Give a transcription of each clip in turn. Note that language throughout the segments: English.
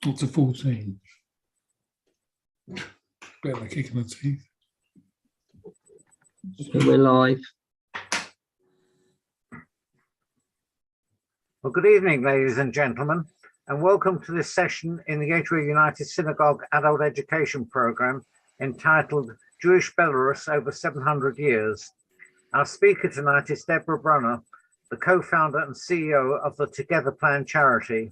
What's a 14? Better than kicking the teeth. Okay, we're live. Well, good evening, ladies and gentlemen, and welcome to this session in the Gateway United Synagogue Adult Education Program entitled Jewish Belarus Over 700 Years. Our speaker tonight is Deborah Brunner, the co-founder and CEO of the Together Plan charity.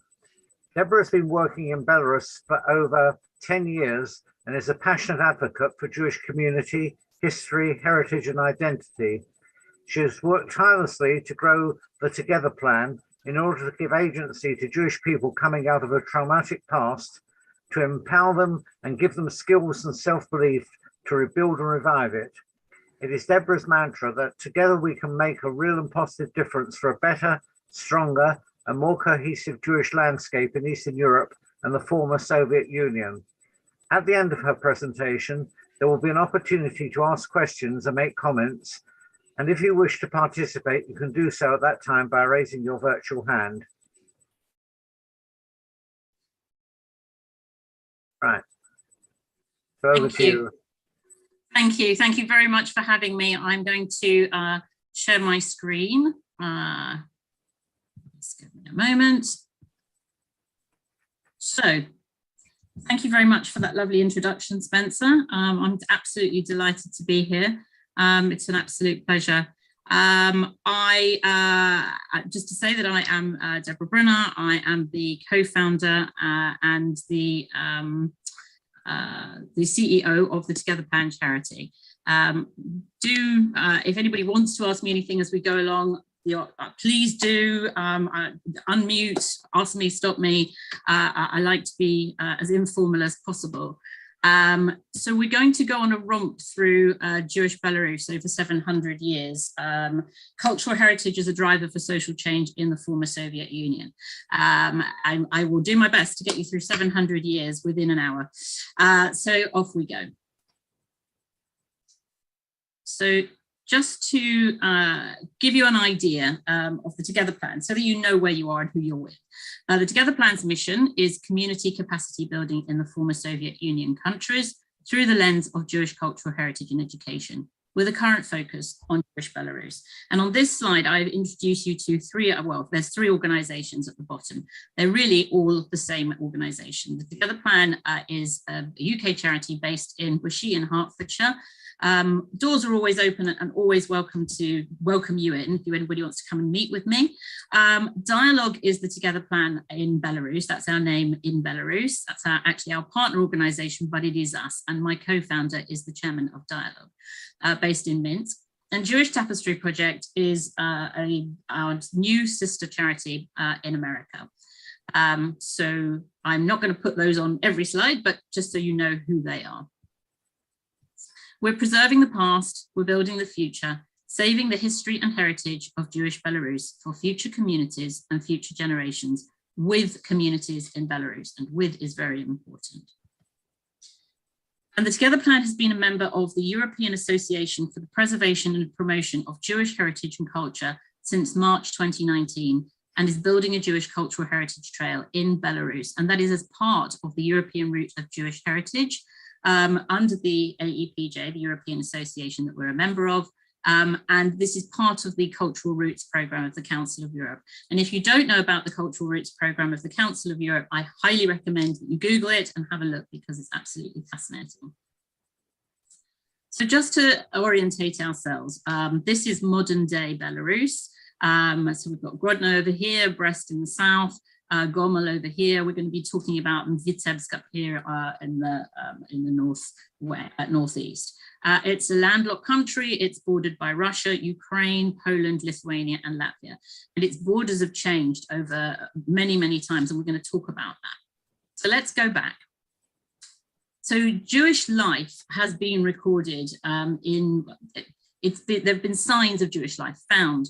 Deborah has been working in Belarus for over 10 years and is a passionate advocate for Jewish community, history, heritage, and identity. She has worked tirelessly to grow the Together Plan in order to give agency to Jewish people coming out of a traumatic past, to empower them and give them skills and self-belief to rebuild and revive it. It is Deborah's mantra that together we can make a real and positive difference for a better, stronger, and more cohesive Jewish landscape in Eastern Europe and the former Soviet Union. At the end of her presentation, there will be an opportunity to ask questions and make comments. And if you wish to participate, you can do so at that time by raising your virtual hand. Right. So over to you. Thank you. Thank you very much for having me. I'm going to share my screen. Just give me a moment. So, thank you very much for that lovely introduction, Spencer. I'm absolutely delighted to be here. It's an absolute pleasure. Just to say that I am Deborah Brunner. I am the co-founder and the CEO of the Together Plan charity. If anybody wants to ask me anything as we go along, please do unmute, ask me, stop me. I like to be as informal as possible. So we're going to go on a romp through Jewish Belarus over 700 years. Cultural heritage is a driver for social change in the former Soviet Union. I will do my best to get you through 700 years within an hour. So off we go. So just to give you an idea of the Together Plan so that you know where you are and who you're with. The Together Plan's mission is community capacity building in the former Soviet Union countries through the lens of Jewish cultural heritage and education, with a current focus on Jewish Belarus. And on this slide, I've introduced you to there's three organizations at the bottom. They're really all the same organization. The Together Plan is a UK charity based in Bushey in Hertfordshire. Doors are always open and always welcome to welcome you in if anybody wants to come and meet with me. Dialogue is the Together Plan in Belarus. That's our name in Belarus. That's actually our partner organization, but it is us. And my co-founder is the chairman of Dialogue, based in Minsk. And Jewish Tapestry Project is our new sister charity in America. So I'm not going to put those on every slide, but just so you know who they are. We're preserving the past, we're building the future, saving the history and heritage of Jewish Belarus for future communities and future generations, with communities in Belarus, and with is very important. And the Together Plan has been a member of the European Association for the Preservation and Promotion of Jewish Heritage and Culture since March 2019, and is building a Jewish cultural heritage trail in Belarus. And that is as part of the European Route of Jewish Heritage, under the AEPJ, the European Association that we're a member of. And this is part of the Cultural Roots Programme of the Council of Europe. And if you don't know about the Cultural Roots Programme of the Council of Europe, I highly recommend that you Google it and have a look, because it's absolutely fascinating. So just to orientate ourselves, this is modern day Belarus. So we've got Grodno over here, Brest in the south, Gomel over here. We're going to be talking about Vitebsk up here in the northeast. It's a landlocked country. It's bordered by Russia, Ukraine, Poland, Lithuania, and Latvia. And its borders have changed over many, many times, and we're going to talk about that. So let's go back. So Jewish life has been recorded there have been signs of Jewish life found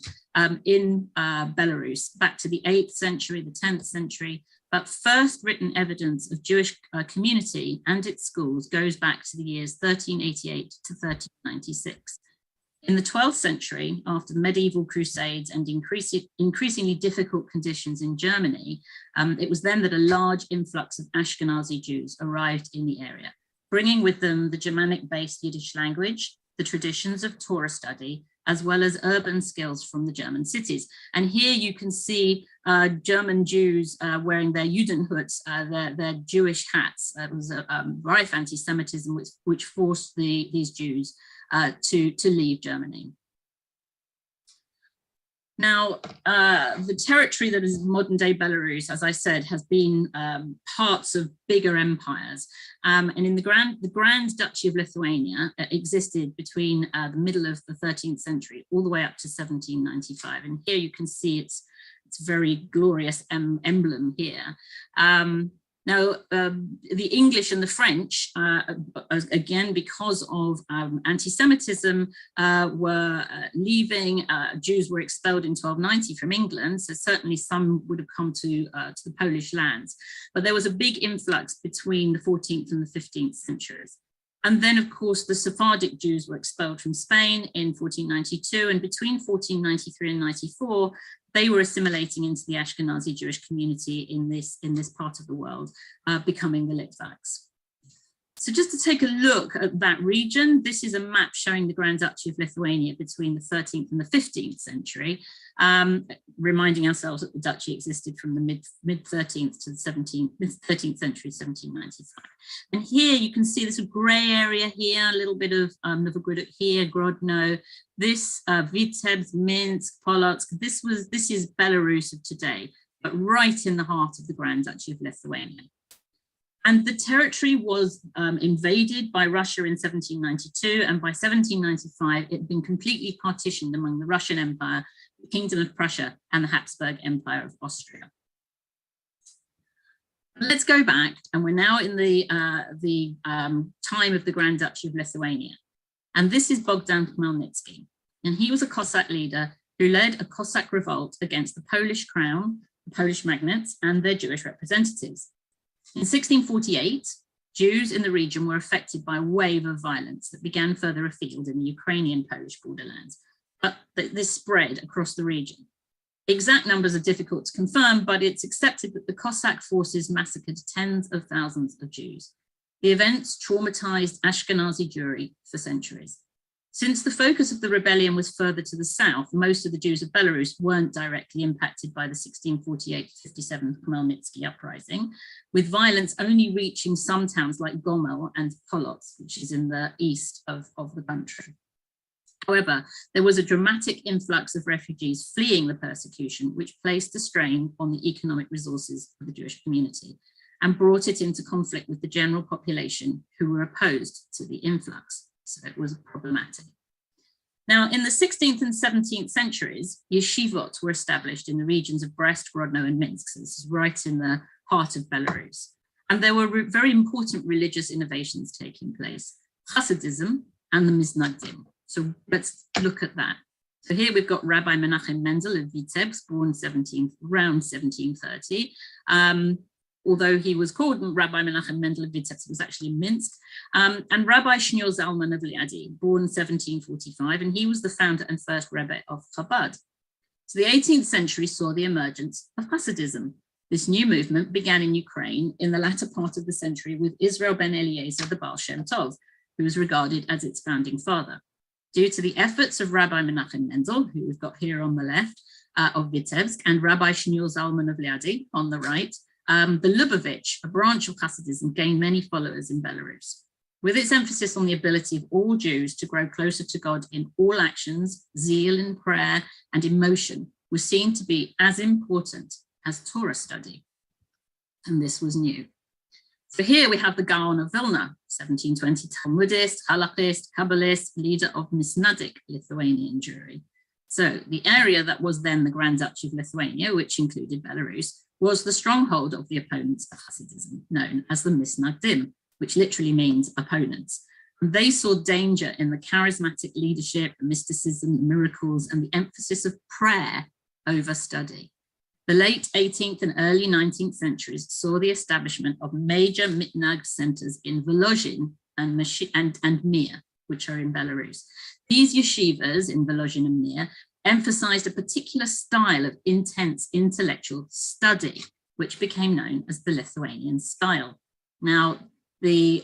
in Belarus back to the 8th century, the 10th century, but first written evidence of Jewish community and its schools goes back to the years 1388 to 1396. In the 12th century, after the medieval crusades and increasingly difficult conditions in Germany, it was then that a large influx of Ashkenazi Jews arrived in the area, bringing with them the Germanic-based Yiddish language, the traditions of Torah study, as well as urban skills from the German cities. And here you can see German Jews wearing their Judenhoods, their Jewish hats. It was rife anti-Semitism which forced these Jews to leave Germany. Now, the territory that is modern day Belarus, as I said, has been parts of bigger empires. And in the Grand Duchy of Lithuania existed between the middle of the 13th century all the way up to 1795. And here you can see its very glorious emblem here. Now, the English and the French, again, because of anti-Semitism, were leaving. Jews were expelled in 1290 from England, so certainly some would have come to the Polish lands. But there was a big influx between the 14th and the 15th centuries. And then, of course, the Sephardic Jews were expelled from Spain in 1492, and between 1493 and 94, they were assimilating into the Ashkenazi Jewish community in this part of the world, becoming the Litvaks. So just to take a look at that region, this is a map showing the Grand Duchy of Lithuania between the 13th and the 15th century, reminding ourselves that the duchy existed from the mid-13th to the 13th century, 1795. And here you can see this grey area here, a little bit of Novograd here, Grodno, this Vitebsk, Minsk, Polotsk. This is Belarus of today, but right in the heart of the Grand Duchy of Lithuania. And the territory was invaded by Russia in 1792, and by 1795, it had been completely partitioned among the Russian Empire, the Kingdom of Prussia, and the Habsburg Empire of Austria. Let's go back, and we're now in the time of the Grand Duchy of Lithuania. And this is Bogdan Khmelnytsky, and he was a Cossack leader who led a Cossack revolt against the Polish crown, the Polish magnates, and their Jewish representatives. In 1648, Jews in the region were affected by a wave of violence that began further afield in the Ukrainian-Polish borderlands, but this spread across the region. Exact numbers are difficult to confirm, but it's accepted that the Cossack forces massacred tens of thousands of Jews. The events traumatized Ashkenazi Jewry for centuries. Since the focus of the rebellion was further to the south, most of the Jews of Belarus weren't directly impacted by the 1648-57 Khmelnytsky uprising, with violence only reaching some towns like Gomel and Polotsk, which is in the east of the country. However, there was a dramatic influx of refugees fleeing the persecution, which placed a strain on the economic resources of the Jewish community and brought it into conflict with the general population who were opposed to the influx. So it was problematic. Now, in the 16th and 17th centuries, yeshivot were established in the regions of Brest, Grodno, and Minsk. So this is right in the heart of Belarus. And there were very important religious innovations taking place, Hasidism and the Misnagdim. So let's look at that. So here we've got Rabbi Menachem Mendel of Vitebsk, born around 1730. Although he was called Rabbi Menachem Mendel of Vitebsk, it was actually Minsk, and Rabbi Shneur Zalman of Liadi, born 1745, and he was the founder and first Rebbe of Chabad. So the 18th century saw the emergence of Hasidism. This new movement began in Ukraine in the latter part of the century with Israel ben Eliezer, the Baal Shem Tov, who was regarded as its founding father. Due to the efforts of Rabbi Menachem Mendel, who we've got here on the left, of Vitebsk, and Rabbi Shneur Zalman of Liadi on the right, the Lubavitch, a branch of Hasidism, gained many followers in Belarus. With its emphasis on the ability of all Jews to grow closer to God in all actions, zeal in prayer and emotion was seen to be as important as Torah study. And this was new. So here we have the Gaon of Vilna, 1720 Talmudist, Halachist, Kabbalist, leader of Misnadik Lithuanian Jewry. So the area that was then the Grand Duchy of Lithuania, which included Belarus, was the stronghold of the opponents of Hasidism, known as the Misnagdim, which literally means opponents. And they saw danger in the charismatic leadership, the mysticism, the miracles, and the emphasis of prayer over study. The late 18th and early 19th centuries saw the establishment of major Mitnag centers in Volozhin and Mir, which are in Belarus. These yeshivas in Volozhin and Mir emphasized a particular style of intense intellectual study, which became known as the Lithuanian style. Now, the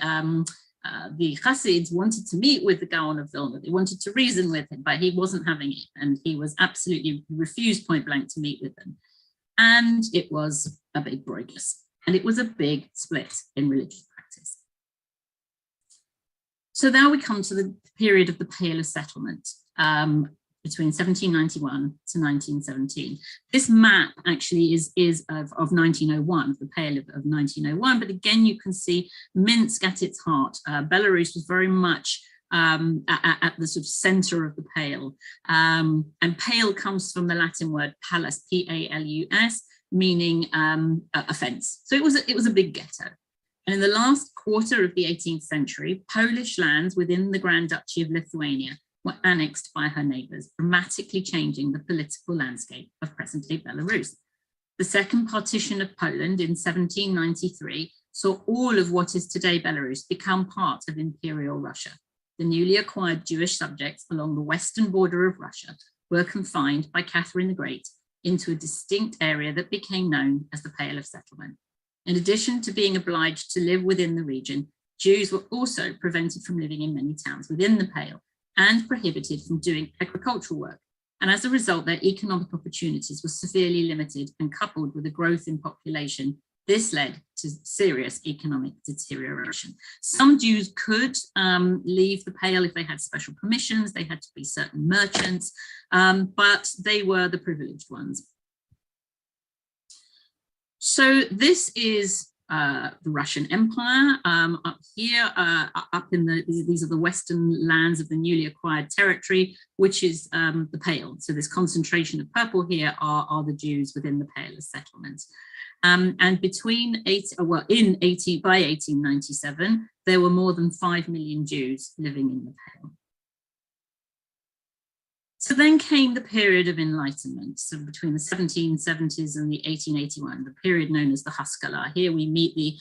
Hasids wanted to meet with the Gaon of Vilna. They wanted to reason with him, but he wasn't having it, and he was absolutely refused point blank to meet with them. And it was a big broigus, and it was a big split in religious practice. So now we come to the period of the Pale of Settlement, between 1791 to 1917. This map actually is of 1901, the Pale of 1901, but again, you can see Minsk at its heart. Belarus was very much at the sort of center of the Pale. And Pale comes from the Latin word palus, P-A-L-U-S, meaning a fence. So it was a big ghetto. And in the last quarter of the 18th century, Polish lands within the Grand Duchy of Lithuania were annexed by her neighbors, dramatically changing the political landscape of present-day Belarus. The second partition of Poland in 1793 saw all of what is today Belarus become part of Imperial Russia. The newly acquired Jewish subjects along the western border of Russia were confined by Catherine the Great into a distinct area that became known as the Pale of Settlement. In addition to being obliged to live within the region, Jews were also prevented from living in many towns within the Pale and prohibited from doing agricultural work. And as a result, their economic opportunities were severely limited, and coupled with a growth in population, this led to serious economic deterioration. Some Jews could leave the Pale if they had special permissions. They had to be certain merchants, but they were the privileged ones. So this is the Russian Empire. Up here, up in these are the western lands of the newly acquired territory, which is the Pale. So this concentration of purple here are the Jews within the Pale of settlement. And between by 1897, there were more than 5 million Jews living in the Pale. So then came the period of enlightenment, so between the 1770s and the 1881, the period known as the Haskalah. Here we meet the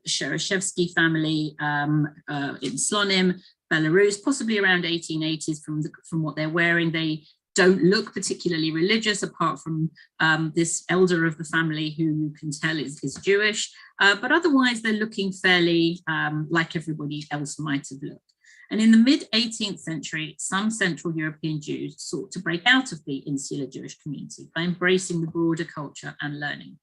Shereshevsky family in Slonim, Belarus, possibly around 1880s from what they're wearing. They don't look particularly religious, apart from this elder of the family who you can tell is Jewish, but otherwise they're looking fairly like everybody else might have looked. And in the mid-18th century, some Central European Jews sought to break out of the insular Jewish community by embracing the broader culture and learning.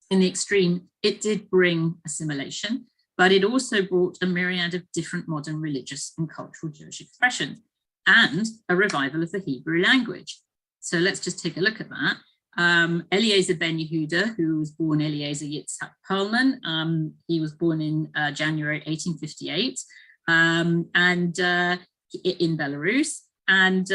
In the extreme, it did bring assimilation, but it also brought a myriad of different modern religious and cultural Jewish expressions and a revival of the Hebrew language. So let's just take a look at that. Eliezer ben Yehuda, who was born Eliezer Yitzhak Perlman, he was born in January 1858. In Belarus, and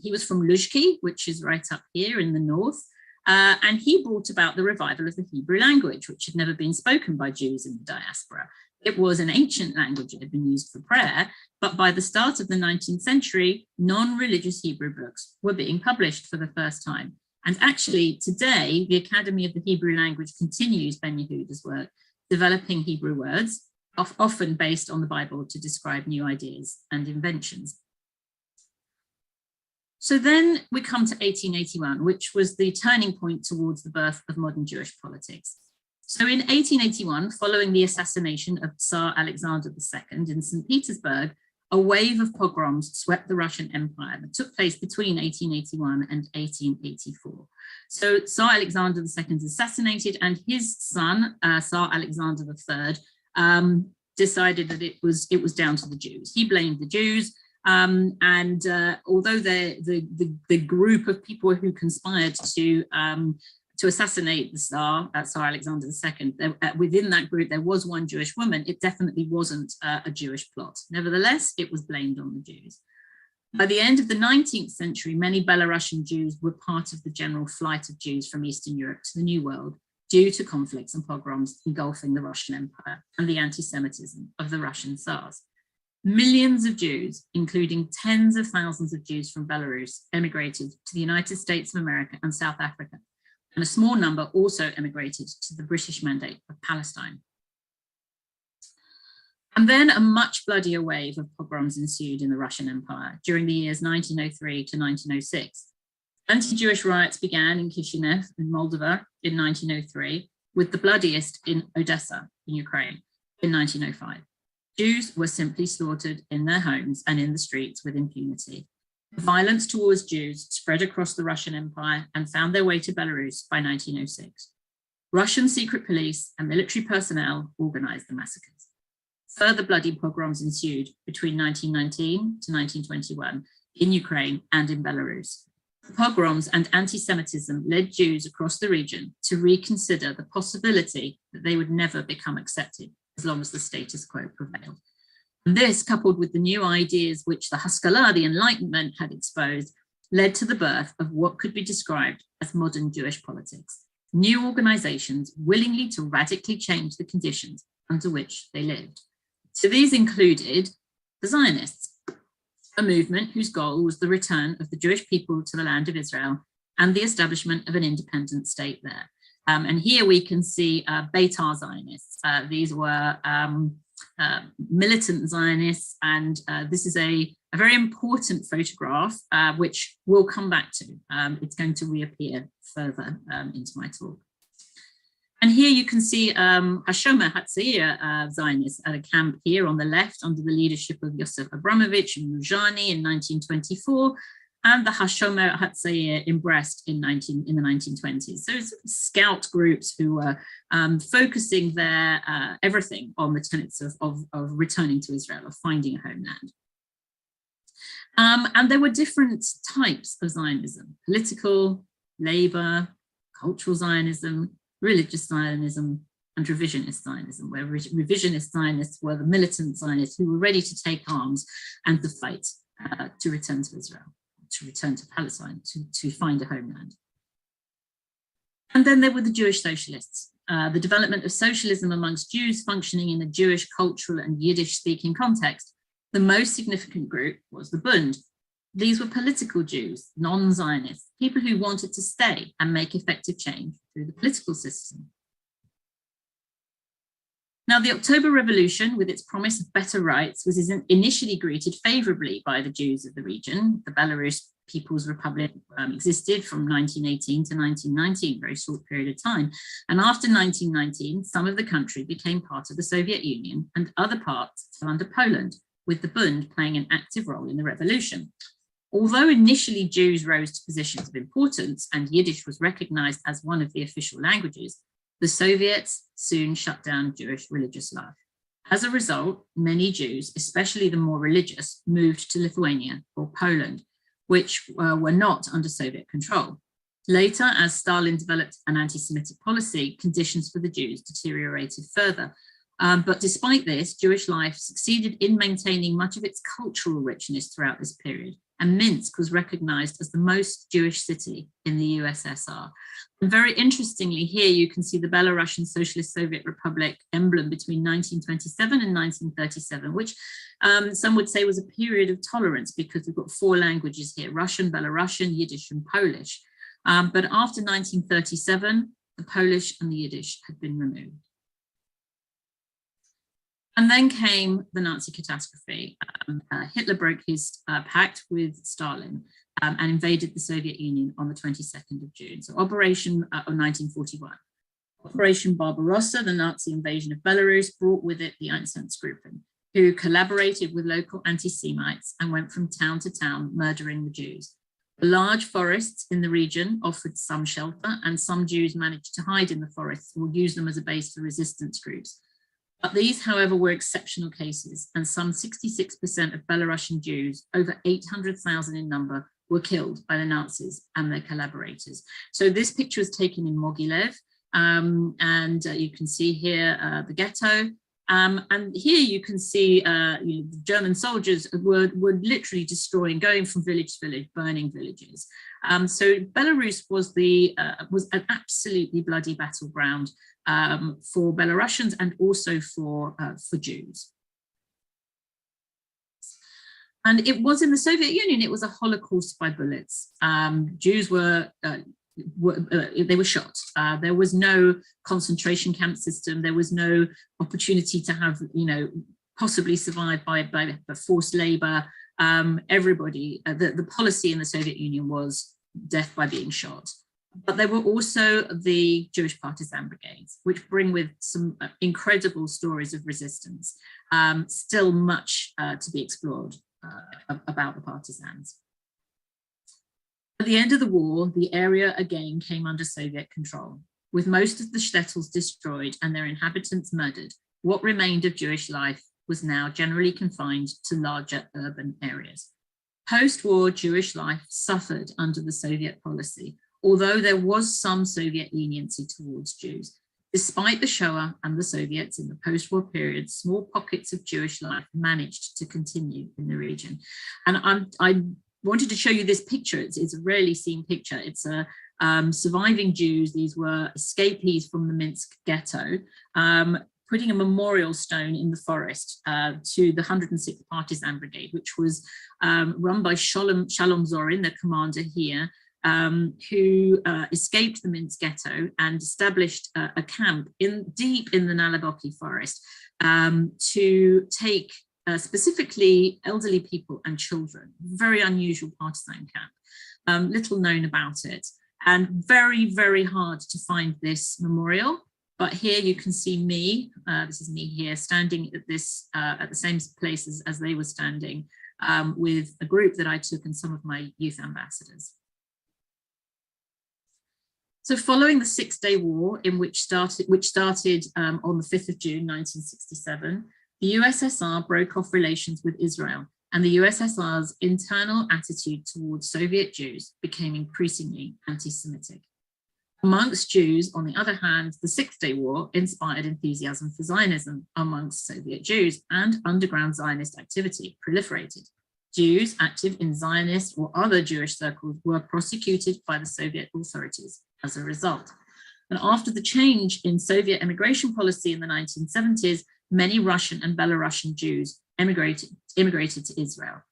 he was from Luzhki, which is right up here in the north, and he brought about the revival of the Hebrew language, which had never been spoken by Jews in the diaspora. It was an ancient language, it had been used for prayer, but by the start of the 19th century, non-religious Hebrew books were being published for the first time. And actually today, the Academy of the Hebrew Language continues Ben Yehuda's work, developing Hebrew words, often based on the Bible, to describe new ideas and inventions. So then we come to 1881, which was the turning point towards the birth of modern Jewish politics. So in 1881, following the assassination of Tsar Alexander II in St. Petersburg, a wave of pogroms swept the Russian Empire that took place between 1881 and 1884. So Tsar Alexander II is assassinated, and his son, Tsar Alexander III, decided that it was down to the Jews. He blamed the Jews, and although the group of people who conspired to assassinate the Tsar Alexander II, within that group there was one Jewish woman, it definitely wasn't a Jewish plot. Nevertheless, it was blamed on the Jews. By the end of the 19th century, many Belarusian Jews were part of the general flight of Jews from Eastern Europe to the New World, due to conflicts and pogroms engulfing the Russian Empire and the anti-Semitism of the Russian Tsars. Millions of Jews, including tens of thousands of Jews from Belarus, emigrated to the United States of America and South Africa, and a small number also emigrated to the British Mandate of Palestine. And then a much bloodier wave of pogroms ensued in the Russian Empire during the years 1903 to 1906. Anti-Jewish riots began in Kishinev in Moldova in 1903, with the bloodiest in Odessa in Ukraine in 1905. Jews were simply slaughtered in their homes and in the streets with impunity. Violence towards Jews spread across the Russian Empire and found their way to Belarus by 1906. Russian secret police and military personnel organized the massacres. Further bloody pogroms ensued between 1919 to 1921 in Ukraine and in Belarus. Pogroms and anti-Semitism led Jews across the region to reconsider the possibility that they would never become accepted as long as the status quo prevailed. And this, coupled with the new ideas which the Haskalah, the Enlightenment, had exposed, led to the birth of what could be described as modern Jewish politics, new organizations willingly to radically change the conditions under which they lived. So these included the Zionists, a movement whose goal was the return of the Jewish people to the land of Israel and the establishment of an independent state there. And here we can see Beitar Zionists. These were militant Zionists, and this is a very important photograph, which we'll come back to. It's going to reappear further into my talk. And here you can see Hashomer Hatzair Zionists at a camp here on the left under the leadership of Yosef Abramovich and Ruzhani in 1924, and the Hashomer Hatzair in Brest in the 1920s. So it's scout groups who were focusing their everything on the tenets of returning to Israel, of finding a homeland. And there were different types of Zionism: political, labor, cultural Zionism, religious Zionism, and revisionist Zionism, where revisionist Zionists were the militant Zionists who were ready to take arms and to fight to return to Israel, to return to Palestine, to find a homeland. And then there were the Jewish socialists, the development of socialism amongst Jews functioning in a Jewish cultural and Yiddish-speaking context. The most significant group was the Bund. These were political Jews, non-Zionists, people who wanted to stay and make effective change through the political system. Now, the October Revolution, with its promise of better rights, was initially greeted favorably by the Jews of the region. The Belarus People's Republic existed from 1918 to 1919, a very short period of time. And after 1919, some of the country became part of the Soviet Union and other parts fell under Poland, with the Bund playing an active role in the revolution. Although initially Jews rose to positions of importance and Yiddish was recognized as one of the official languages, the Soviets soon shut down Jewish religious life. As a result, many Jews, especially the more religious, moved to Lithuania or Poland, which were not under Soviet control. Later, as Stalin developed an anti-Semitic policy, conditions for the Jews deteriorated further. But despite this, Jewish life succeeded in maintaining much of its cultural richness throughout this period, and Minsk was recognized as the most Jewish city in the USSR. And very interestingly, here you can see the Belarusian Socialist Soviet Republic emblem between 1927 and 1937, which some would say was a period of tolerance because we've got 4 languages here: Russian, Belarusian, Yiddish, and Polish. But after 1937, the Polish and the Yiddish had been removed. And then came the Nazi catastrophe. Hitler broke his pact with Stalin and invaded the Soviet Union on the 22nd of June. So Operation of 1941. Operation Barbarossa, the Nazi invasion of Belarus, brought with it the Einsatzgruppen, who collaborated with local anti-Semites and went from town to town, murdering the Jews. The large forests in the region offered some shelter, and some Jews managed to hide in the forests or use them as a base for resistance groups. But these, however, were exceptional cases, and some 66% of Belarusian Jews, over 800,000 in number, were killed by the Nazis and their collaborators. So this picture was taken in Mogilev, and you can see here the ghetto. And here you can see the German soldiers were literally destroying, going from village to village, burning villages. So Belarus was an absolutely bloody battleground for Belarusians and also for Jews. And it was in the Soviet Union, it was a Holocaust by bullets. Jews they were shot. There was no concentration camp system. There was no opportunity to have, possibly survived by forced labor. Everybody, the policy in the Soviet Union was death by being shot. But there were also the Jewish partisan brigades, which bring with some incredible stories of resistance, still much to be explored about the partisans. At the end of the war, the area again came under Soviet control. With most of the shtetls destroyed and their inhabitants murdered, what remained of Jewish life was now generally confined to larger urban areas. Post-war Jewish life suffered under the Soviet policy, although there was some Soviet leniency towards Jews. Despite the Shoah and the Soviets in the post-war period, small pockets of Jewish life managed to continue in the region. And I wanted to show you this picture. It's a rarely seen picture. It's a surviving Jews. These were escapees from the Minsk ghetto, putting a memorial stone in the forest to the 106th Partisan Brigade, which was run by Shalom Zorin, the commander here, who escaped the Minsk ghetto and established a camp deep in the Nalaboki forest to take specifically elderly people and children. Very unusual partisan camp, little known about it, and very, very hard to find this memorial. But here you can see me, this is me here, standing at the same places as they were standing with a group that I took and some of my youth ambassadors. So following the Six-Day War, which started on the 5th of June, 1967, the USSR broke off relations with Israel, and the USSR's internal attitude towards Soviet Jews became increasingly anti-Semitic. Amongst Jews, on the other hand, the Six-Day War inspired enthusiasm for Zionism amongst Soviet Jews, and underground Zionist activity proliferated. Jews active in Zionist or other Jewish circles were prosecuted by the Soviet authorities as a result. And after the change in Soviet immigration policy in the 1970s, many Russian and Belarusian Jews immigrated to Israel.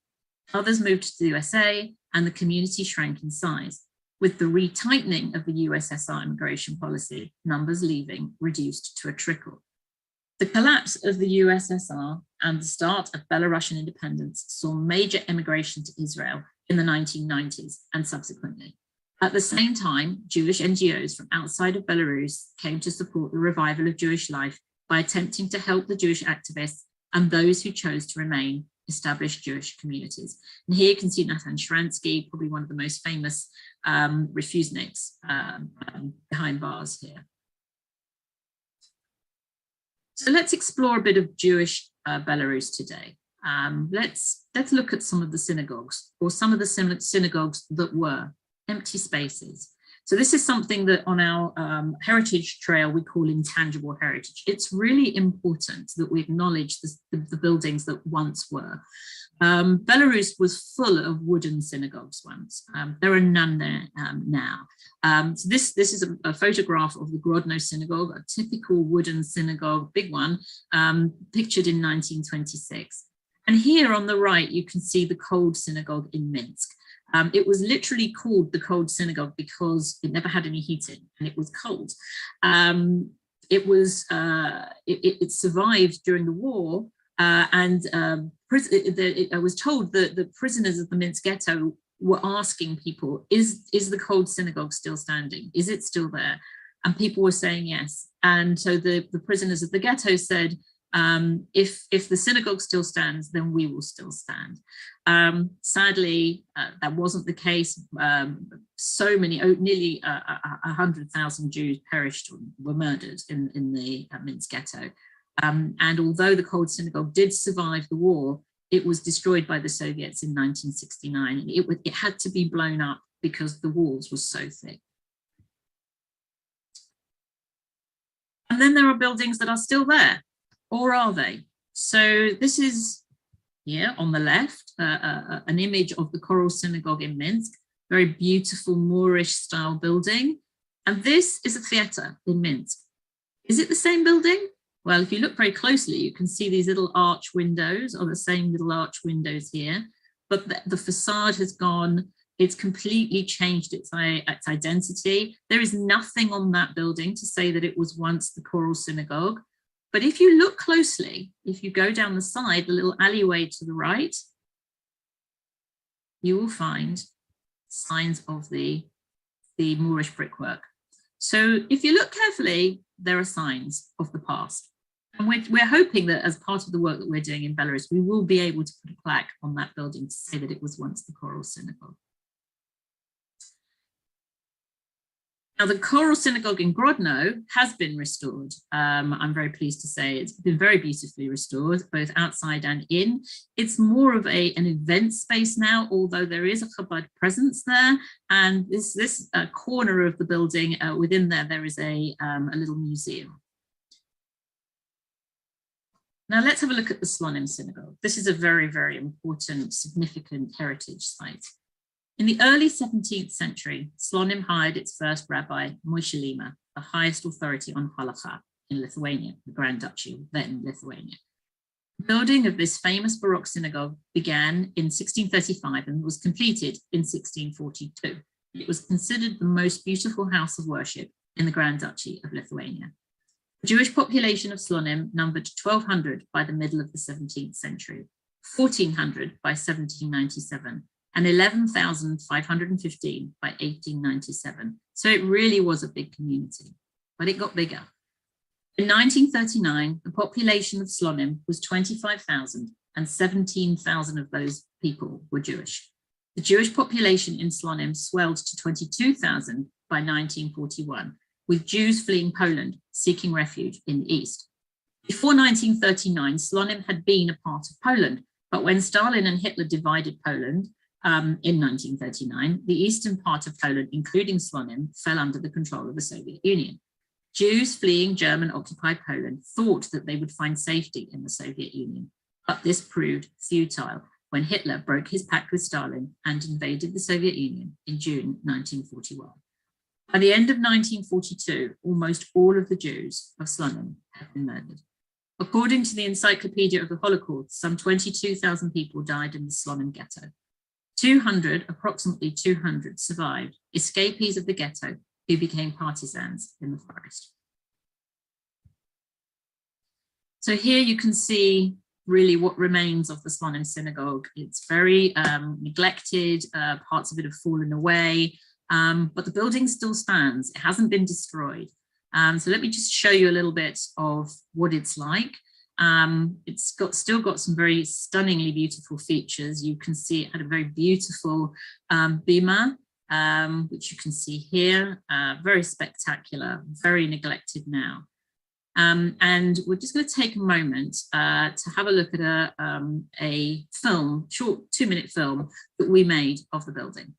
Others moved to the USA, and the community shrank in size. With the retightening of the USSR immigration policy, numbers leaving reduced to a trickle. The collapse of the USSR and the start of Belarusian independence saw major immigration to Israel in the 1990s and subsequently. At the same time, Jewish NGOs from outside of Belarus came to support the revival of Jewish life by attempting to help the Jewish activists and those who chose to remain establish Jewish communities. And here you can see Nathan Sharansky, probably one of the most famous refuseniks behind bars here. So let's explore a bit of Jewish Belarus today. Let's look at some of the synagogues, or some of the synagogues that were empty spaces. So this is something that on our heritage trail we call intangible heritage. It's really important that we acknowledge the buildings that once were. Belarus was full of wooden synagogues once. There are none there now. So this is a photograph of the Grodno synagogue, a typical wooden synagogue, big one, pictured in 1926. And here on the right, you can see the Cold Synagogue in Minsk. It was literally called the Cold Synagogue because it never had any heating and it was cold. It survived during the war, and I was told that the prisoners of the Minsk ghetto were asking people, is the Cold Synagogue still standing? Is it still there? And people were saying yes. And so the prisoners of the ghetto said, if the synagogue still stands, then we will still stand. Sadly, that wasn't the case. So many, nearly 100,000 Jews perished or were murdered in the Minsk ghetto. And although the Cold Synagogue did survive the war, it was destroyed by the Soviets in 1969. And it had to be blown up because the walls were so thick. And then there are buildings that are still there. Or are they? So this is here on the left, an image of the Choral Synagogue in Minsk, very beautiful Moorish style building. And this is a theater in Minsk. Is it the same building? Well, if you look very closely, you can see these little arch windows, or the same little arch windows here, but the facade has gone. It's completely changed its identity. There is nothing on that building to say that it was once the Choral Synagogue. But if you look closely, if you go down the side, the little alleyway to the right, you will find signs of the Moorish brickwork. So if you look carefully, there are signs of the past. And we're hoping that as part of the work that we're doing in Belarus, we will be able to put a plaque on that building to say that it was once the Choral Synagogue. Now, the Choral Synagogue in Grodno has been restored. I'm very pleased to say it's been very beautifully restored, both outside and in. It's more of an event space now, although there is a Chabad presence there. And this corner of the building, within there is a little museum. Now let's have a look at the Slonim Synagogue. This is a very, very important, significant heritage site. In the early 17th century, Slonim hired its first rabbi, Moshe Lima, the highest authority on halakha in Lithuania, the Grand Duchy, then Lithuania. The building of this famous Baroque synagogue began in 1635 and was completed in 1642. It was considered the most beautiful house of worship in the Grand Duchy of Lithuania. The Jewish population of Slonim numbered 1,200 by the middle of the 17th century, 1,400 by 1797, and 11,515 by 1897. So it really was a big community, but it got bigger. In 1939, the population of Slonim was 25,000, and 17,000 of those people were Jewish. The Jewish population in Slonim swelled to 22,000 by 1941, with Jews fleeing Poland, seeking refuge in the east. Before 1939, Slonim had been a part of Poland, but when Stalin and Hitler divided Poland, in 1939, the eastern part of Poland, including Slonim, fell under the control of the Soviet Union. Jews fleeing German-occupied Poland thought that they would find safety in the Soviet Union, but this proved futile when Hitler broke his pact with Stalin and invaded the Soviet Union in June 1941. By the end of 1942, almost all of the Jews of Slonim had been murdered. According to the Encyclopedia of the Holocaust, some 22,000 people died in the Slonim ghetto. Approximately 200 survived, escapees of the ghetto who became partisans in the forest. So here you can see really what remains of the Slonim synagogue. It's very neglected, parts of it have fallen away, but the building still stands. It hasn't been destroyed. So let me just show you a little bit of what it's like. It's still got some very stunningly beautiful features. You can see it had a very beautiful bima, which you can see here, very spectacular, very neglected now. And we're just going to take a moment to have a look at a film, short 2-minute film that we made of the building.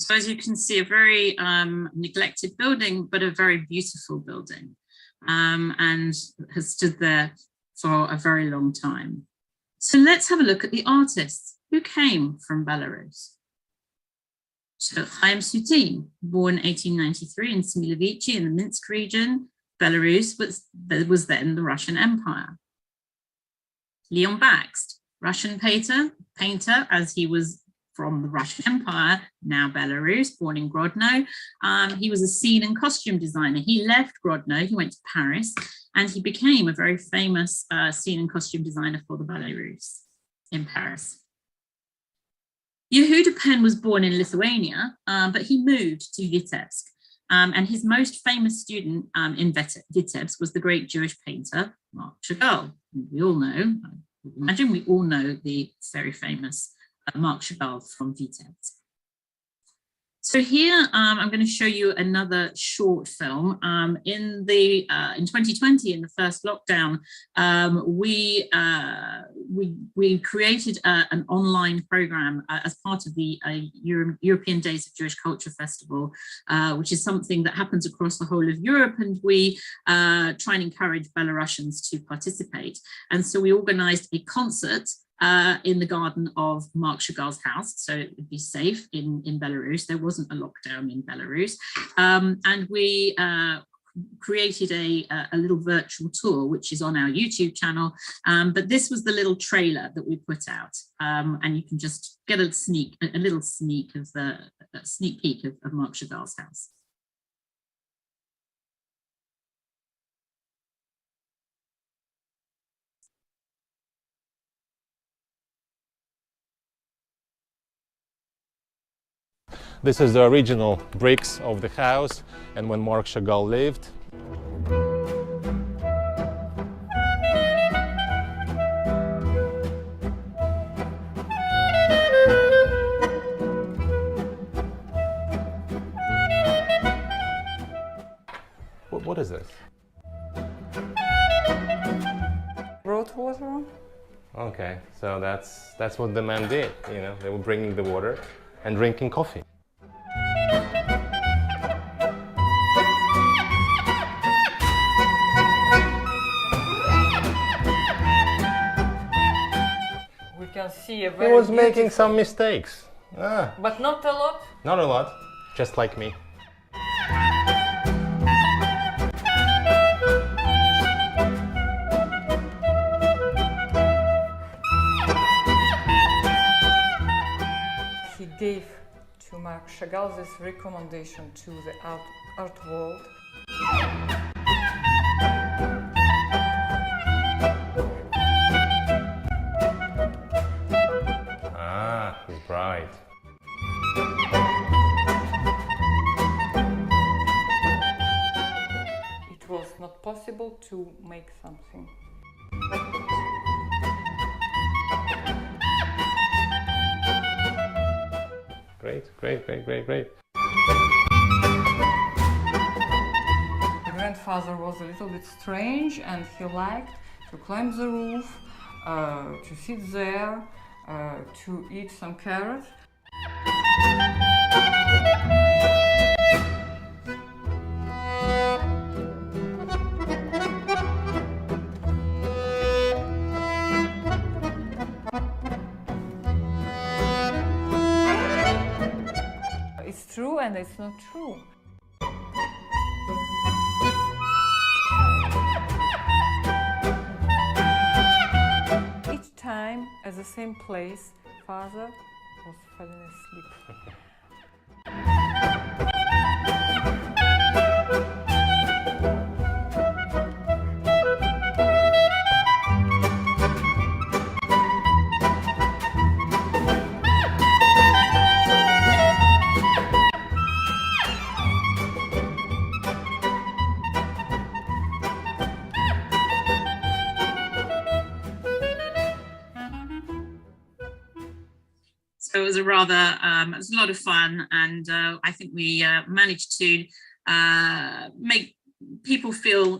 So as you can see, a very neglected building, but a very beautiful building, and has stood there for a very long time. So let's have a look at the artists who came from Belarus. So Chaim Soutine, born 1893 in Smilevici in the Minsk region. Belarus was then the Russian Empire. Leon Bakst, Russian painter, as he was from the Russian Empire, now Belarus, born in Grodno. He was a scene and costume designer. He left Grodno, he went to Paris, and he became a very famous scene and costume designer for the Belarus in Paris. Yehuda Pen was born in Lithuania, but he moved to Vitebsk. And his most famous student in Vitebsk was the great Jewish painter, Marc Chagall. We all know, I imagine we all know the very famous Marc Chagall from Vitebsk. So here I'm going to show you another short film. In 2020, in the first lockdown, we created an online program as part of the European Days of Jewish Culture Festival, which is something that happens across the whole of Europe, and we try and encourage Belarusians to participate. And so we organized a concert in the garden of Marc Chagall's house, so it would be safe in Belarus. There wasn't a lockdown in Belarus, and we created a little virtual tour, which is on our YouTube channel. But this was the little trailer that we put out, and you can just get a little sneak peek of Marc Chagall's house. This is the original bricks of the house, and when Marc Chagall lived. What is this? Brought water. Okay, so that's what the men did, you know, they were bringing the water and drinking coffee. We can see a He very was making some mistakes. but not a lot. Not a lot, just like me. He gave to Marc Chagall this recommendation to the art world. Ah, he's bright. It was not possible to make something. Great. The grandfather was a little bit strange, and he liked to climb the roof, to sit there, to eat some carrots. It's true and it's not true. Each time at the same place, father was falling asleep. So it was it was a lot of fun, and I think we managed to make people feel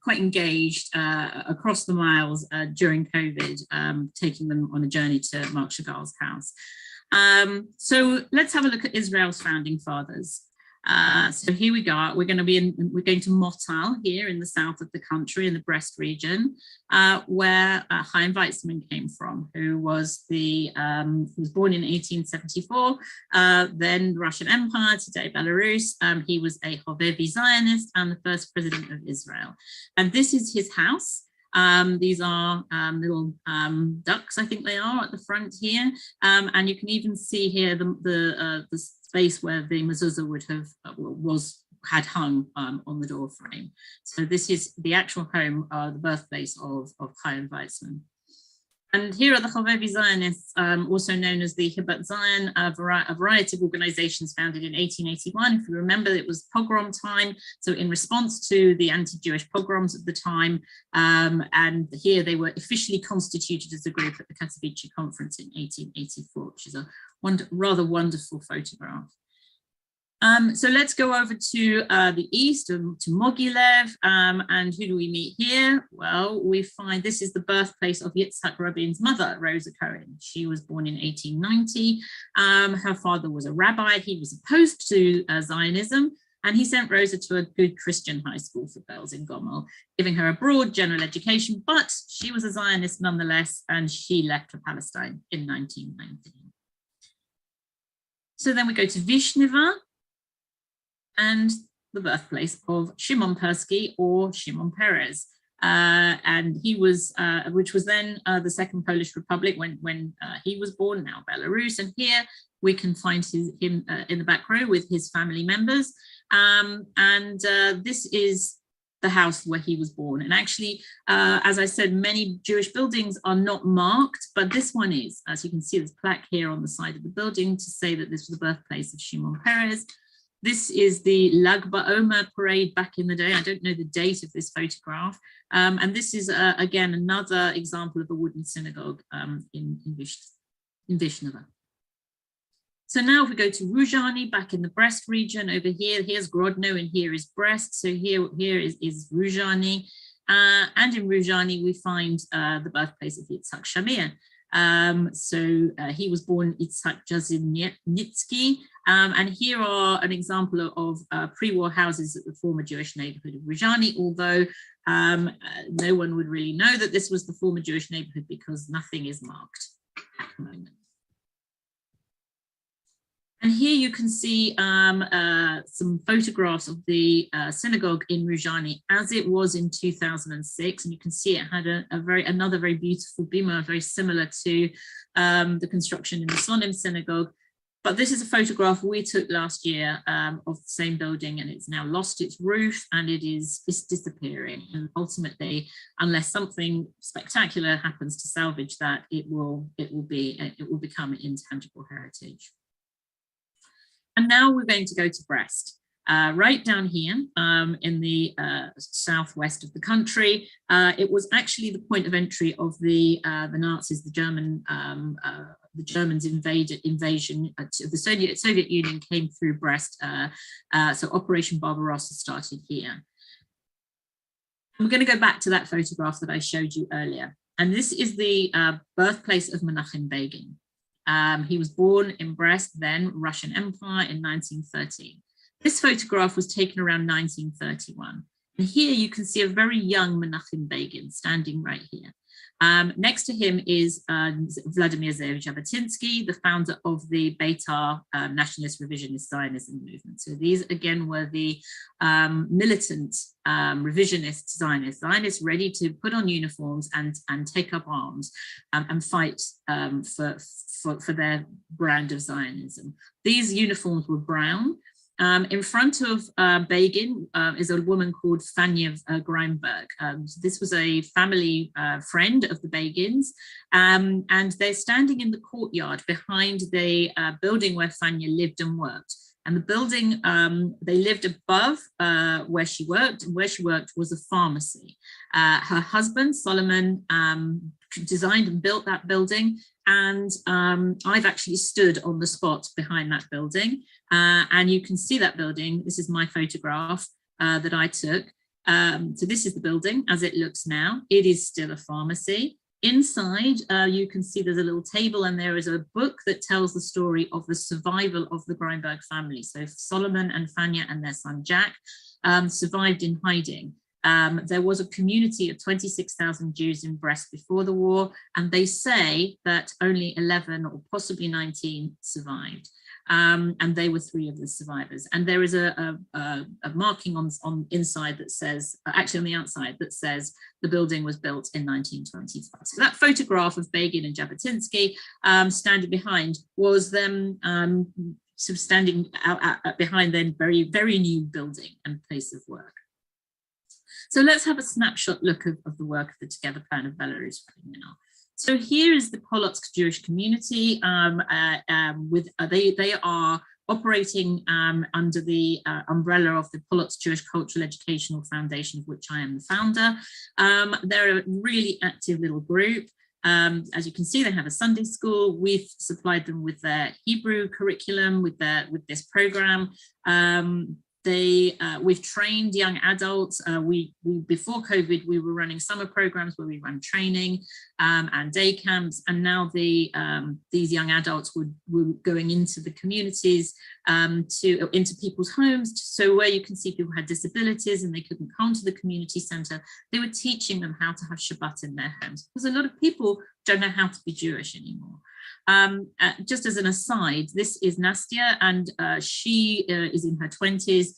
quite engaged across the miles during COVID, taking them on a journey to Marc Chagall's house. So let's have a look at Israel's founding fathers. So here we go. We're going to Motal here in the south of the country, in the Brest region, where Chaim Weizmann came from, who was born in 1874, then Russian Empire, today Belarus. He was a Hovevi Zionist and the first president of Israel. And this is his house. These are little ducks, I think they are, at the front here, and you can even see here the space where the mezuzah would have had hung on the door frame. So this is the actual home, the birthplace of Chaim Weizmann. And here are the Hovevi Zionists, also known as the Hibbat Zion, a variety of organizations founded in 1881. If you remember, it was pogrom time. So in response to the anti-Jewish pogroms of the time, and here they were officially constituted as a group at the Katowice conference in 1884, which is a rather wonderful photograph. So let's go over to the east, to Mogilev, and who do we meet here? Well, we find this is the birthplace of Yitzhak Rabin's mother, Rosa Cohen. She was born in 1890. Her father was a rabbi. He was opposed to Zionism, and he sent Rosa to a good Christian high school for girls in Gomel, giving her a broad general education, but she was a Zionist nonetheless, and she left for Palestine in 1919. So then we go to Vishneva, and the birthplace of Shimon Persky, or Shimon Peres. And he was, which was then the Second Polish Republic when he was born, now Belarus. And here we can find him in the back row with his family members. This is the house where he was born. And actually, as I said, many Jewish buildings are not marked, but this one is. As you can see, there's a plaque here on the side of the building to say that this was the birthplace of Shimon Peres. This is the Lag BaOmer parade back in the day. I don't know the date of this photograph. And this is, again, another example of a wooden synagogue in Vishneva. So now if we go to Ruzhany, back in the Brest region, over here, here's Grodno and here is Brest. So here is Ruzhany. And in Ruzhany, we find the birthplace of Yitzhak Shamir. He was born Yitzhak Jazinitsky, and here are an example of pre-war houses at the former Jewish neighborhood of Ruzhany, although no one would really know that this was the former Jewish neighborhood because nothing is marked at the moment. And here you can see some photographs of the synagogue in Ruzhany as it was in 2006. And you can see it had another very beautiful bima, very similar to the construction in the Slonim synagogue. But this is a photograph we took last year of the same building, and it's now lost its roof and it's disappearing. And ultimately, unless something spectacular happens to salvage that, it will become an intangible heritage. And now we're going to go to Brest, right down here in the southwest of the country. It was actually the point of entry of the Nazis, the Germans invasion of the Soviet Union came through Brest. So Operation Barbarossa started here. I'm going to go back to that photograph that I showed you earlier. And this is the birthplace of Menachem Begin. He was born in Brest, then Russian Empire, in 1913. This photograph was taken around 1931. And here you can see a very young Menachem Begin standing right here. Next to him is Vladimir Zayevich Jabotinsky, the founder of the Beitar Nationalist Revisionist Zionism movement. So these, again, were the militant revisionist Zionists ready to put on uniforms and take up arms and fight for their brand of Zionism. These uniforms were brown. In front of Begin is a woman called Fanya Greinberg. This was a family friend of the Begins, and they're standing in the courtyard behind the building where Fanya lived and worked. And the building, they lived above where she worked, and where she worked was a pharmacy. Her husband, Solomon, designed and built that building. And I've actually stood on the spot behind that building. And you can see that building. This is my photograph that I took. So this is the building as it looks now. It is still a pharmacy. Inside, you can see there's a little table, and there is a book that tells the story of the survival of the Greinberg family. So Solomon and Fania and their son Jack survived in hiding. There was a community of 26,000 Jews in Brest before the war, and they say that only 11 or possibly 19 survived. And they were 3 of the survivors. And there is a marking on inside that says, actually on the outside, that says the building was built in 1925. So that photograph of Begin and Jabotinsky standing behind was them sort of standing out behind their very, very new building and place of work. So let's have a snapshot look of the work of the Together Plan of Belarus right now. So here is the Polotsk Jewish community. They are operating under the umbrella of the Polotsk Jewish Cultural Educational Foundation, of which I am the founder. They're a really active little group. As you can see, they have a Sunday school. We've supplied them with their Hebrew curriculum, with this program. We've trained young adults. Before COVID, we were running summer programs where we ran training and day camps, and now these young adults were going into the communities, into people's homes. So where you can see people had disabilities and they couldn't come to the community centre, they were teaching them how to have Shabbat in their homes, because a lot of people don't know how to be Jewish anymore. Just as an aside, this is Nastia, and she is in her 20s.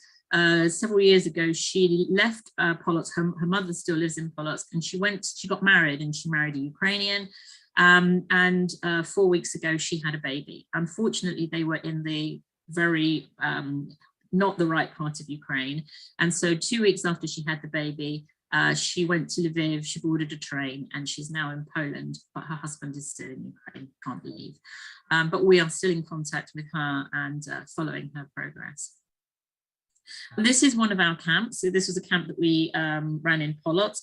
Several years ago, she left Polotsk. Her mother still lives in Polotsk, and she got married, and she married a Ukrainian. 4 weeks ago, she had a baby. Unfortunately, they were in the very not the right part of Ukraine. And so 2 weeks after she had the baby, she went to Lviv, she boarded a train, and she's now in Poland, but her husband is still in Ukraine, can't leave. But we are still in contact with her and following her progress. This is one of our camps. So this was a camp that we ran in Polotsk.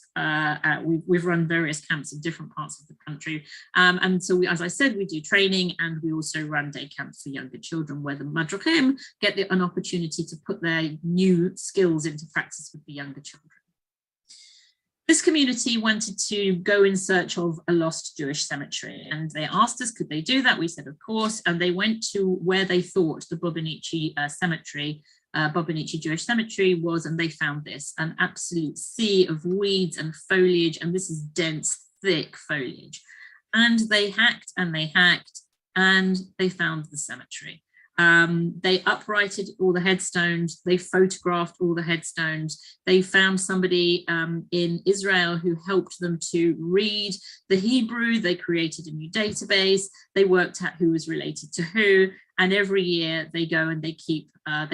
We've run various camps in different parts of the country. And so, as I said, we do training, and we also run day camps for younger children where the madrochim get an opportunity to put their new skills into practice with the younger children. This community wanted to go in search of a lost Jewish cemetery, and they asked us, could they do that? We said, of course, and they went to where they thought the Bobinichi cemetery, Bobinichi Jewish cemetery was, and they found this, an absolute sea of weeds and foliage, and this is dense, thick foliage. And they hacked and they hacked, and they found the cemetery. They uprighted all the headstones, they photographed all the headstones, they found somebody in Israel who helped them to read the Hebrew, they created a new database, they worked out who was related to who, and every year they go and they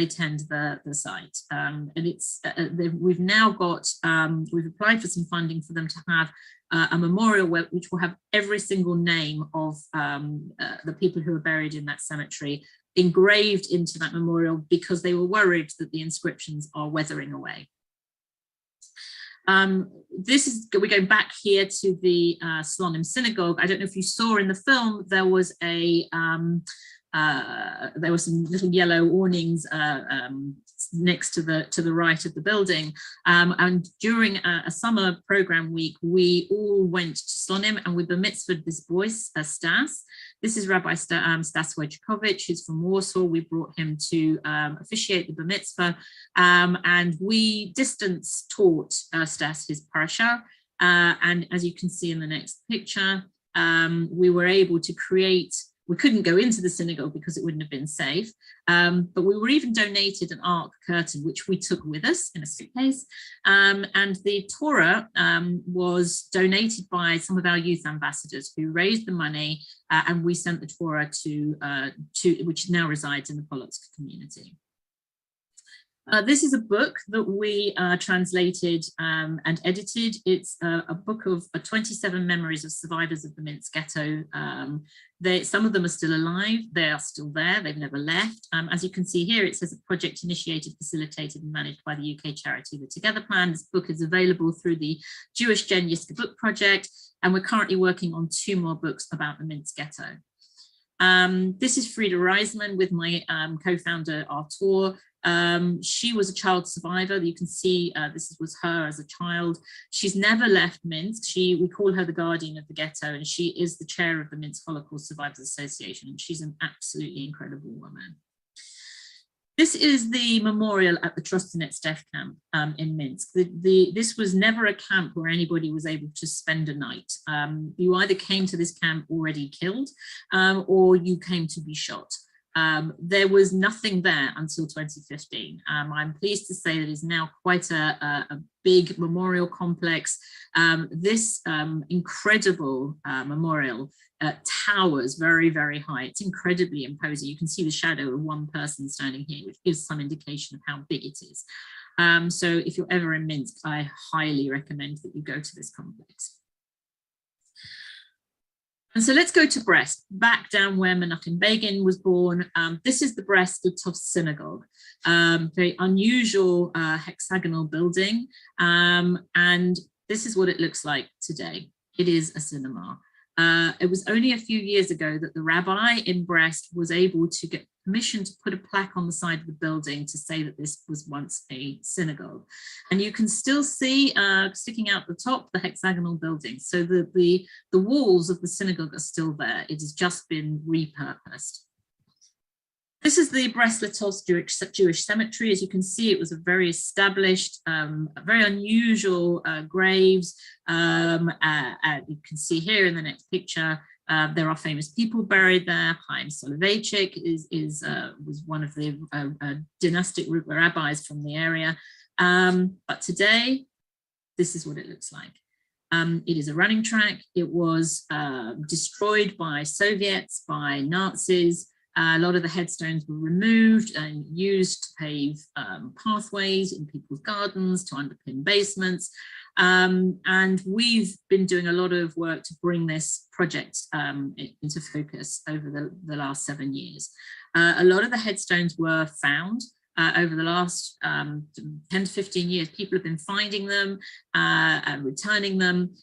tend the site. And we've now got, we've applied for some funding for them to have a memorial which will have every single name of the people who are buried in that cemetery engraved into that memorial, because they were worried that the inscriptions are weathering away. We're going back here to the Slonim synagogue. I don't know if you saw in the film, there was some little yellow awnings next to the right of the building. And during a summer program week, we all went to Slonim and we bar mitzvahed this boy, Stas. This is Rabbi Stas Wojciechowicz, who's from Warsaw. We brought him to officiate the bar mitzvah, and we distance taught Stas his parasha. And as you can see in the next picture, we were able to create. We couldn't go into the synagogue because it wouldn't have been safe, but we were even donated an ark curtain, which we took with us in a suitcase. And the Torah was donated by some of our youth ambassadors who raised the money, and we sent the Torah to which now resides in the Polotsk community. This is a book that we translated and edited. It's a book of 27 memories of survivors of the Minsk ghetto. Some of them are still alive. They are still there. They've never left. As you can see here, it says a project initiated, facilitated and managed by the UK charity The Together Plan. This book is available through the Jewish Jen Yiska Book Project, and we're currently working on 2 more books about the Minsk ghetto. This is Frida Reisman with my co-founder Artur. She was a child survivor. You can see this was her as a child. She's never left Minsk. We call her the guardian of the ghetto, and she is the chair of the Minsk Holocaust Survivors Association, and she's an absolutely incredible woman. This is the memorial at the Trostinets death camp in Minsk. This was never a camp where anybody was able to spend a night. You either came to this camp already killed or you came to be shot. There was nothing there until 2015. I'm pleased to say that it is now quite a big memorial complex. This incredible memorial towers very, very high. It's incredibly imposing. You can see the shadow of one person standing here, which gives some indication of how big it is. So if you're ever in Minsk, I highly recommend that you go to this complex. And so let's go to Brest, back down where Menachem Begin was born. This is the Brest-Litovsk synagogue, very unusual hexagonal building. And this is what it looks like today. It is a cinema. It was only a few years ago that the rabbi in Brest was able to get permission to put a plaque on the side of the building to say that this was once a synagogue. And you can still see sticking out the top, the hexagonal building. So the walls of the synagogue are still there. It has just been repurposed. This is the Brest-Litovsk Jewish cemetery. As you can see, it was a very established, very unusual graves. You can see here in the next picture, there are famous people buried there. Chaim Soloveitchik was one of the dynastic rabbis from the area. But today, this is what it looks like. It is a running track. It was destroyed by Soviets, by Nazis. A lot of the headstones were removed and used to pave pathways in people's gardens, to underpin basements. And we've been doing a lot of work to bring this project into focus over the last 7 years. A lot of the headstones were found over the last 10 to 15 years. People have been finding them and returning them.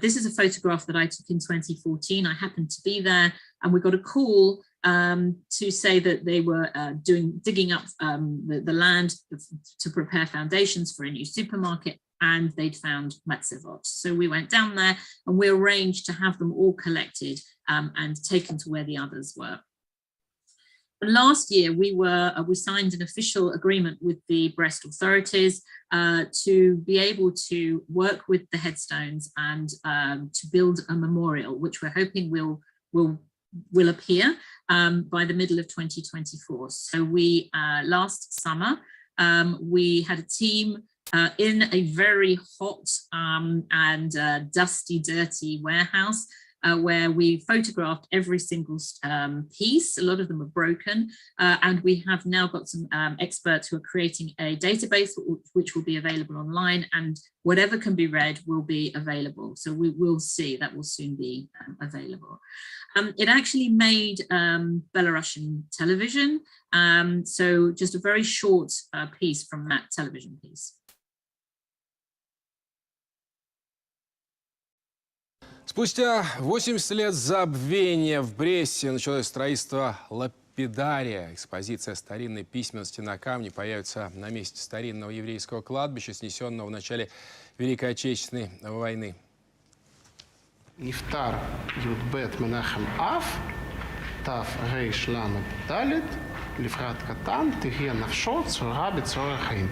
This is a photograph that I took in 2014. I happened to be there, and we got a call to say that they were digging up the land to prepare foundations for a new supermarket, and they'd found matzevot. So we went down there and we arranged to have them all collected and taken to where the others were. Last year, we signed an official agreement with the Brest authorities to be able to work with the headstones and to build a memorial, which we're hoping will appear by the middle of 2024. So we, last summer, we had a team in a very hot and dusty, dirty warehouse where we photographed every single piece. A lot of them are broken, and we have now got some experts who are creating a database which will be available online, and whatever can be read will be available. So we will see that will soon be available. It actually made Belarusian television, so just a very short piece from that television piece. Спустя 80 лет забвения в Бресте началось строительство лапидария. Экспозиция старинной письменности на камне появится на месте старинного еврейского кладбища, снесенного в начале Великой Отечественной войны. נפטר י"ב מנחם אב, תרל"ד, לפרט קטן, תהיה נפשו צרורה בצרור החיים.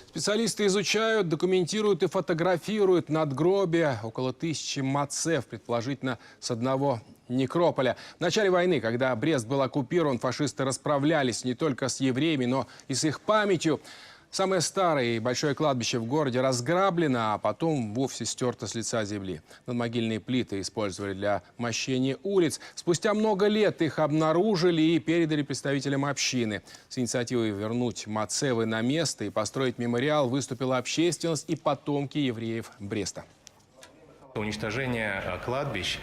Специалисты изучают, документируют и фотографируют надгробия, около 1000 мацев, предположительно с одного некрополя. В начале войны, когда Брест был оккупирован, фашисты расправлялись не только с евреями, но и с их памятью. Самое старое и большое кладбище в городе разграблено, а потом вовсе стерто с лица земли. Надмогильные плиты использовали для мощения улиц. Спустя много лет их обнаружили и передали представителям общины. С инициативой вернуть мацевы на место и построить мемориал выступила общественность и потомки евреев Бреста. Уничтожение кладбищ,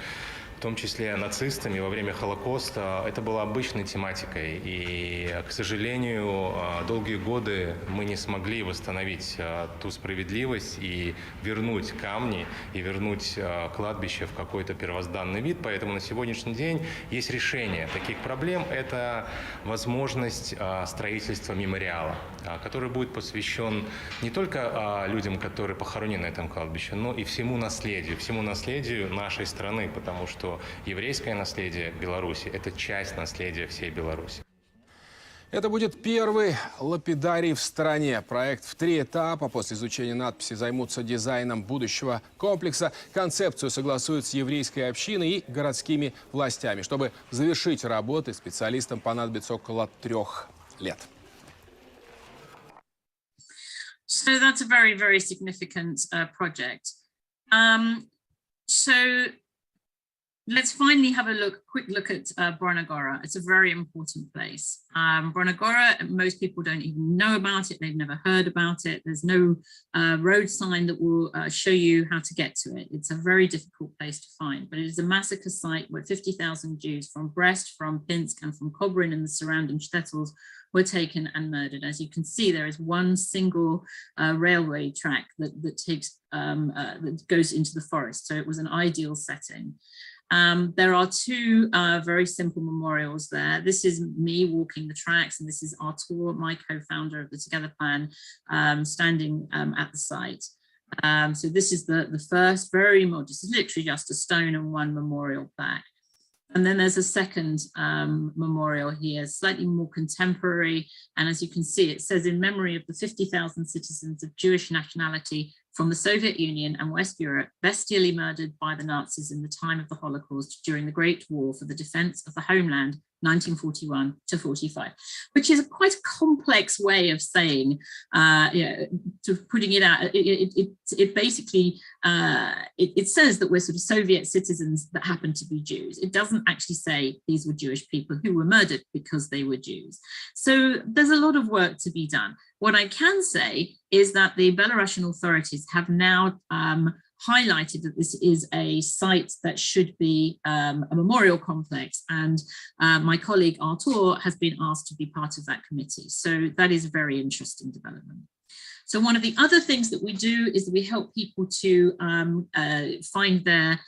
в том числе нацистами во время Холокоста, это было обычной тематикой. И, к сожалению, долгие годы мы не смогли восстановить ту справедливость и вернуть камни, и вернуть кладбище в какой-то первозданный вид. Поэтому на сегодняшний день есть решение таких проблем. Это возможность строительства мемориала, который будет посвящен не только людям, которые похоронены на этом кладбище, но и всему наследию нашей страны, потому что еврейское наследие Беларуси – это часть наследия всей Беларуси. Это будет первый лапидарий в стране. Проект в 3 этапа. После изучения надписи займутся дизайном будущего комплекса. Концепцию согласуют с еврейской общиной и городскими властями. Чтобы завершить работы, специалистам понадобится около 3 лет. So that's a very, very significant project. So let's finally have a quick look at Brna Gora. It's a very important place. Brna Gora, most people don't even know about it. They've never heard about it. There's no road sign that will show you how to get to it. It's a very difficult place to find, but it is a massacre site where 50,000 Jews from Brest, from Pinsk, and from Kobrin and the surrounding shtetls were taken and murdered. As you can see, there is one single railway track that takes that goes into the forest. So it was an ideal setting. There are 2 very simple memorials there. This is me walking the tracks, and this is Artur, my co-founder of the Together Plan, standing at the site. So this is the first, very modest, it's literally just a stone and 1 memorial plaque. And then there's a second memorial here, slightly more contemporary. And as you can see, it says, in memory of the 50,000 citizens of Jewish nationality from the Soviet Union and West Europe, bestially murdered by the Nazis in the time of the Holocaust during the Great War for the defense of the homeland, 1941 to 45, which is quite a complex way of saying, to putting it out. It basically, it says that we're sort of Soviet citizens that happen to be Jews. It doesn't actually say these were Jewish people who were murdered because they were Jews. So there's a lot of work to be done. What I can say is that the Belarusian authorities have now highlighted that this is a site that should be a memorial complex, and my colleague Artur has been asked to be part of that committee. So that is a very interesting development. So one of the other things that we do is that we help people to find their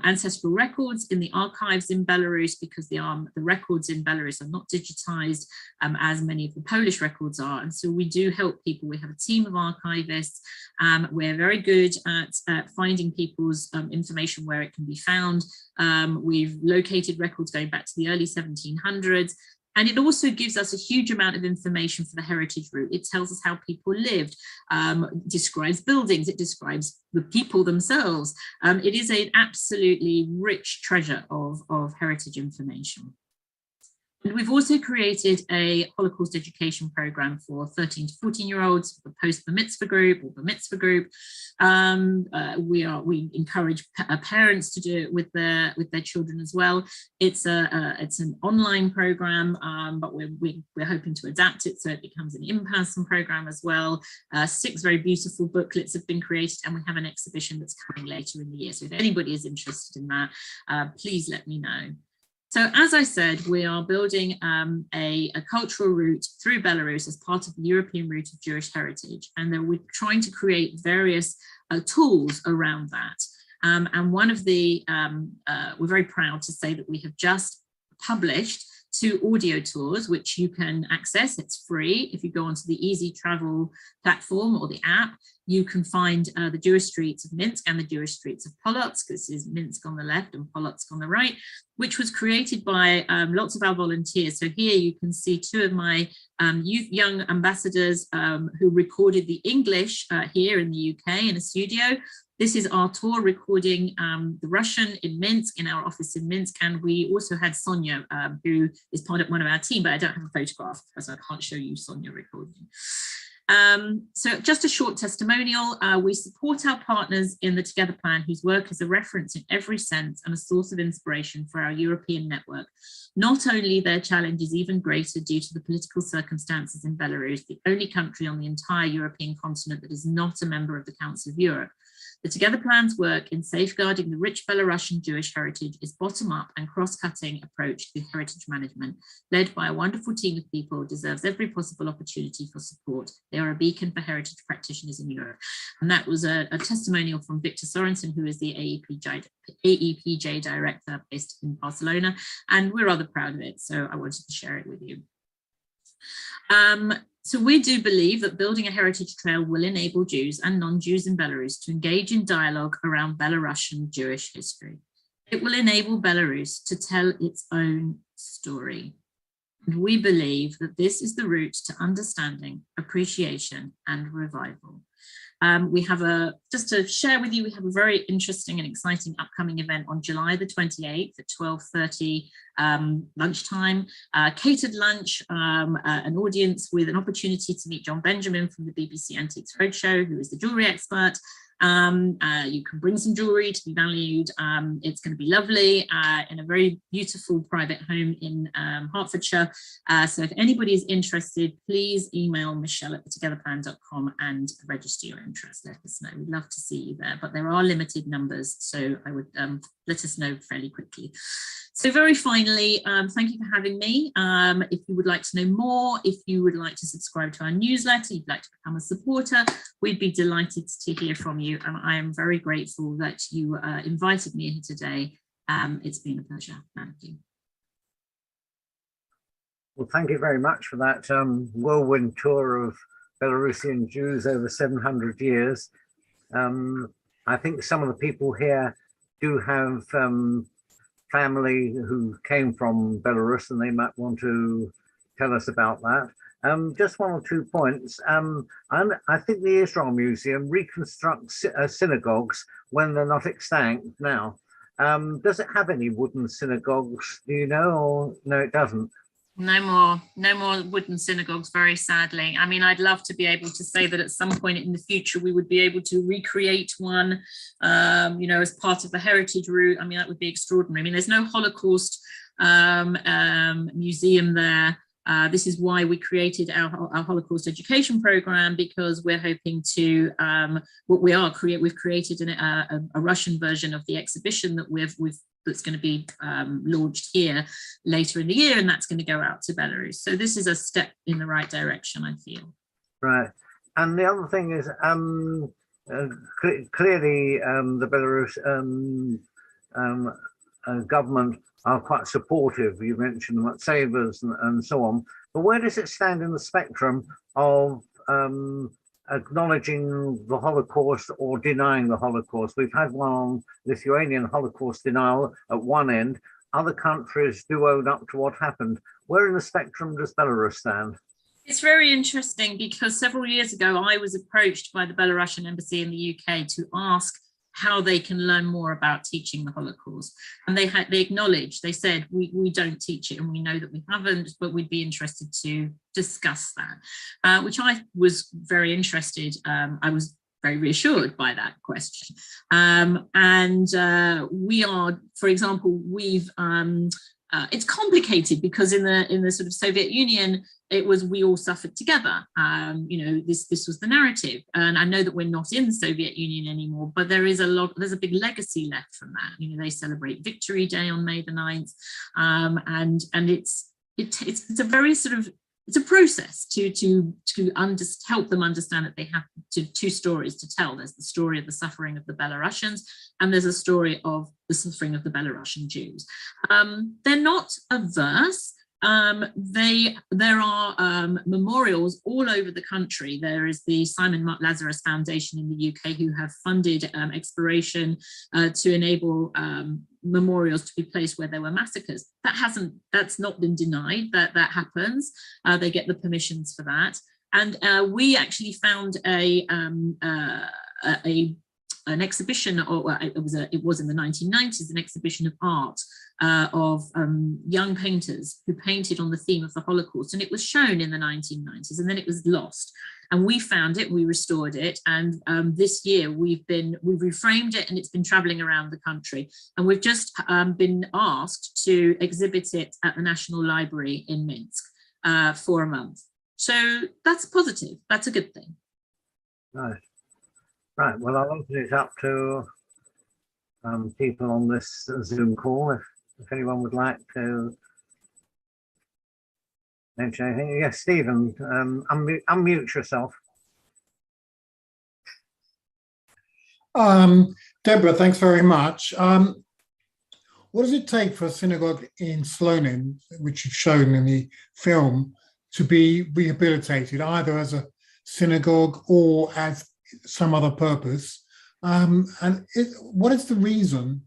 ancestral records in the archives in Belarus, because the records in Belarus are not digitized as many of the Polish records are. And so we do help people. We have a team of archivists. We're very good at finding people's information where it can be found. We've located records going back to the early 1700s. And it also gives us a huge amount of information for the heritage route. It tells us how people lived, describes buildings, it describes the people themselves. It is an absolutely rich treasure of heritage information. And we've also created a Holocaust education program for 13 to 14-year-olds, the post-bar mitzvah group or the mitzvah group. We encourage parents to do it with their children as well. It's an online program, but we're hoping to adapt it so it becomes an in-person program as well. 6 very beautiful booklets have been created, and we have an exhibition that's coming later in the year. So if anybody is interested in that, please let me know. So as I said, we are building a cultural route through Belarus as part of the European route of Jewish heritage. And then we're trying to create various tools around that. And one of the, we're very proud to say that we have just published 2 audio tours, which you can access. It's free. If you go onto the Easy Travel platform or the app, you can find the Jewish streets of Minsk and the Jewish streets of Polotsk. This is Minsk on the left and Polotsk on the right, which was created by lots of our volunteers. So here you can see 2 of my young ambassadors who recorded the English here in the UK in a studio. This is Artur recording the Russian in Minsk, in our office in Minsk. And we also had Sonia, who is part of one of our team, but I don't have a photograph, so I can't show you Sonia recording. So just a short testimonial. We support our partners in the Together Plan, whose work is a reference in every sense and a source of inspiration for our European network. Not only their challenge is even greater due to the political circumstances in Belarus, the only country on the entire European continent that is not a member of the Council of Europe. The Together Plan's work in safeguarding the rich Belarusian Jewish heritage is bottom-up and cross-cutting approach to heritage management, led by a wonderful team of people, deserves every possible opportunity for support. They are a beacon for heritage practitioners in Europe. And that was a testimonial from Victor Sorensen, who is the AEPJ director based in Barcelona. And we're rather proud of it, so I wanted to share it with you. So we do believe that building a heritage trail will enable Jews and non-Jews in Belarus to engage in dialogue around Belarusian Jewish history. It will enable Belarus to tell its own story. And we believe that this is the route to understanding, appreciation, and revival. We have just to share with you, we have a very interesting and exciting upcoming event on July the 28th at 12:30 lunchtime, catered lunch, an audience with an opportunity to meet John Benjamin from the BBC Antiques Roadshow, who is the jewelry expert. You can bring some jewelry to be valued. It's going to be lovely in a very beautiful private home in Hertfordshire. So if anybody is interested, please email michelle@thetogetherplan.com and register your interest. Let us know. We'd love to see you there, but there are limited numbers, so I would let us know fairly quickly. So very finally, thank you for having me. If you would like to know more, if you would like to subscribe to our newsletter, you'd like to become a supporter, we'd be delighted to hear from you. And I am very grateful that you invited me here today. It's been a pleasure. Thank you. Well, thank you very much for that whirlwind tour of Belarusian Jews over 700 years. I think some of the people here do have family who came from Belarus, and they might want to tell us about that. Just one or 2 points. I think the Israel Museum reconstructs synagogues when they're not extant now. Does it have any wooden synagogues? Do you know? Or no, it doesn't. No more wooden synagogues, very sadly. I mean, I'd love to be able to say that at some point in the future we would be able to recreate one, you know, as part of the heritage route. I mean, that would be extraordinary. I mean, there's no Holocaust museum there. This is why we created our Holocaust education program, because we're hoping to, we've created a Russian version of the exhibition that that's going to be launched here later in the year, and that's going to go out to Belarus. So this is a step in the right direction, I feel. Right. And the other thing is, clearly the Belarus government are quite supportive. You mentioned savers and so on. But where does it stand in the spectrum of acknowledging the Holocaust or denying the Holocaust? We've had one on Lithuanian Holocaust denial at one end. Other countries do own up to what happened. Where in the spectrum does Belarus stand? It's very interesting because several years ago, I was approached by the Belarusian embassy in the UK to ask how they can learn more about teaching the Holocaust. And they acknowledged, they said, we don't teach it and we know that we haven't, but we'd be interested to discuss that, which I was very interested. I was very reassured by that question. We are, for example, it's complicated because in the sort of Soviet Union, it was we all suffered together. You know, this was the narrative. And I know that we're not in the Soviet Union anymore, but there's a big legacy left from that. You know, they celebrate Victory Day on May the 9th. And it's a very sort of, it's a process to help them understand that they have two stories to tell. There's the story of the suffering of the Belarusians, and there's a story of the suffering of the Belarusian Jews. They're not averse. There are memorials all over the country. There is the Simon Lazarus Foundation in the UK who have funded exploration to enable memorials to be placed where there were massacres. That's not been denied, that happens. They get the permissions for that. And we actually found an exhibition, or it was in the 1990s, an exhibition of art of young painters who painted on the theme of the Holocaust, and it was shown in the 1990s, and then it was lost. And we found it, we restored it, and this year we've reframed it, and it's been traveling around the country. And we've just been asked to exhibit it at the National Library in Minsk for a month. So that's positive. That's a good thing. Right. Right, well, I'll open it up to people on this Zoom call if anyone would like to mention anything. Yes, Stephen, unmute yourself. Deborah, thanks very much. What does it take for a synagogue in Slonim, which you've shown in the film, to be rehabilitated, either as a synagogue or as some other purpose? What is the reason?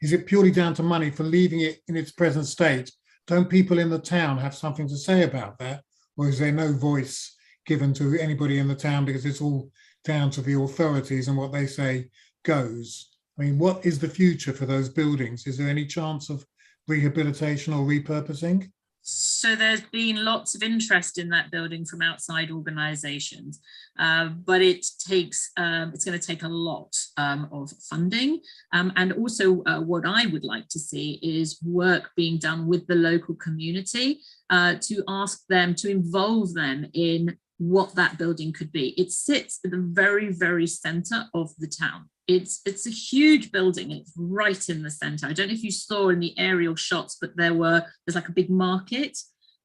Is it purely down to money for leaving it in its present state? Don't people in the town have something to say about that? Or is there no voice given to anybody in the town because it's all down to the authorities and what they say goes? I mean, what is the future for those buildings? Is there any chance of rehabilitation or repurposing? So there's been lots of interest in that building from outside organisations, but it's going to take a lot of funding. And also what I would like to see is work being done with the local community to ask them, to involve them in what that building could be. It sits at the very, very centre of the town. It's a huge building. It's right in the center. I don't know if you saw in the aerial shots, but there's like a big market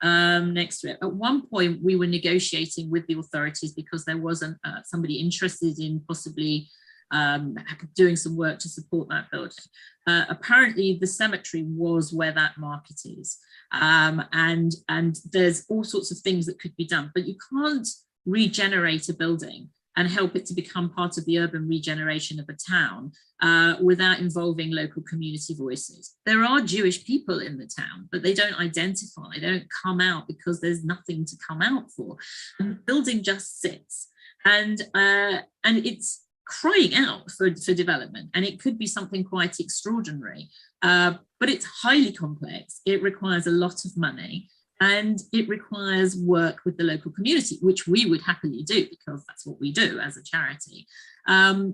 next to it. At one point, we were negotiating with the authorities because there wasn't somebody interested in possibly doing some work to support that building. Apparently, the cemetery was where that market is, and there's all sorts of things that could be done, but you can't regenerate a building and help it to become part of the urban regeneration of a town without involving local community voices. There are Jewish people in the town, but they don't identify, they don't come out because there's nothing to come out for. And the building just sits, and it's crying out for development, and it could be something quite extraordinary, but it's highly complex. It requires a lot of money. And it requires work with the local community, which we would happily do because that's what we do as a charity.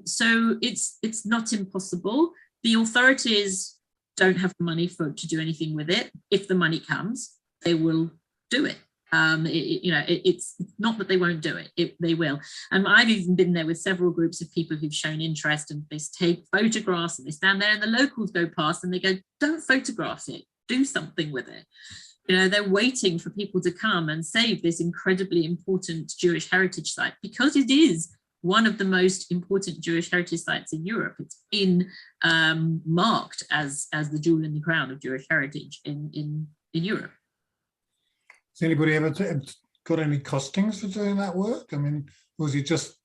So it's not impossible. The authorities don't have the money to do anything with it. If the money comes, they will do it. It's not that they won't do it, they will. And I've even been there with several groups of people who've shown interest, and they take photographs and they stand there and the locals go past and they go, don't photograph it, do something with it. You know, they're waiting for people to come and save this incredibly important Jewish heritage site because it is one of the most important Jewish heritage sites in Europe. It's been marked as the jewel in the crown of Jewish heritage in Europe. Has anybody ever got any costings for doing that work? I mean, was it just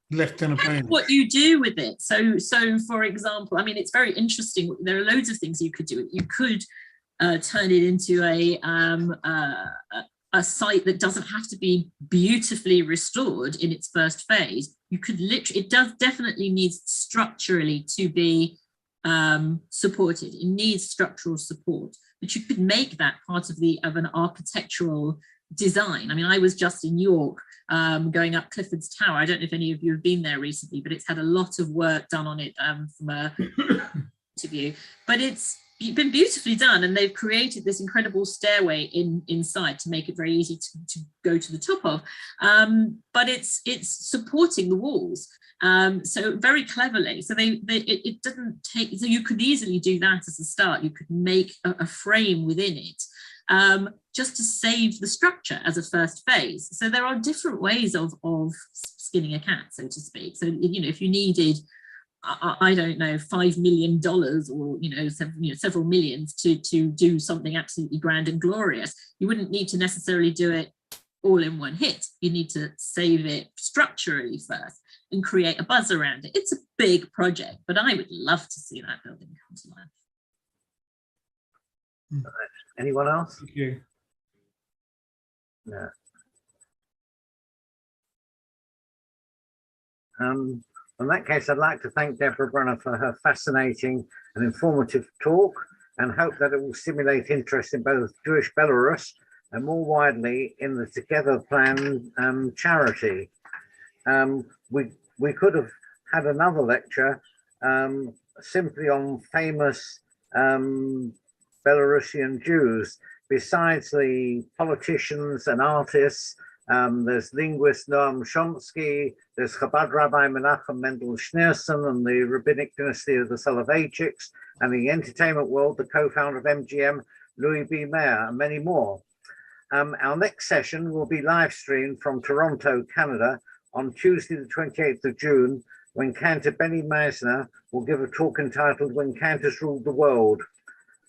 left in a bank? What you do with it. So for example, I mean, it's very interesting. There are loads of things you could do. You could turn it into a site that doesn't have to be beautifully restored in its first phase. You could literally, it does definitely needs structurally to be supported. It needs structural support, but you could make that part of an architectural design. I mean, I was just in York going up Clifford's Tower. I don't know if any of you have been there recently, but it's had a lot of work done on it from a interview, but it's been beautifully done, and they've created this incredible stairway inside to make it very easy to go to the top of, but it's supporting the walls, so very cleverly. So it doesn't take, so you could easily do that as a start. You could make a frame within it just to save the structure as a first phase. So there are different ways of skinning a cat, so to speak. So if you needed, I don't know, $5 million or several millions to do something absolutely grand and glorious, you wouldn't need to necessarily do it all in one hit. You need to save it structurally first and create a buzz around it. It's a big project, but I would love to see that building come to life. Anyone else? Thank you. No. In that case, I'd like to thank Deborah Brunner for her fascinating and informative talk, and hope that it will stimulate interest in both Jewish Belarus and more widely in the Together Plan charity. We could have had another lecture simply on famous Belarusian Jews, besides the politicians and artists There's linguist Noam Chomsky, there's Chabad Rabbi Menachem Mendel Schneerson and the rabbinic dynasty of the Soloveitchiks, and in the entertainment world, the co-founder of MGM, Louis B. Mayer, and many more. Our next session will be live streamed from Toronto, Canada, on Tuesday, the 28th of June, when Cantor Benny Meisner will give a talk entitled When Cantors Ruled the World.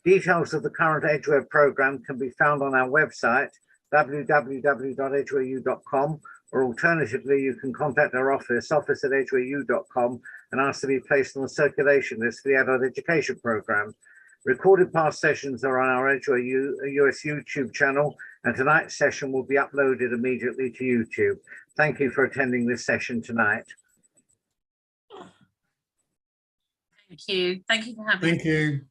Details of the current EdgeWeb program can be found on our website, www.edgewayU.com, or alternatively, you can contact our office@edgewayU.com, and ask to be placed on the circulation list for the adult education program. Recorded past sessions are on our Edgeway US YouTube channel, and tonight's session will be uploaded immediately to YouTube. Thank you for attending this session tonight. Thank you. Thank you for having me. Thank you.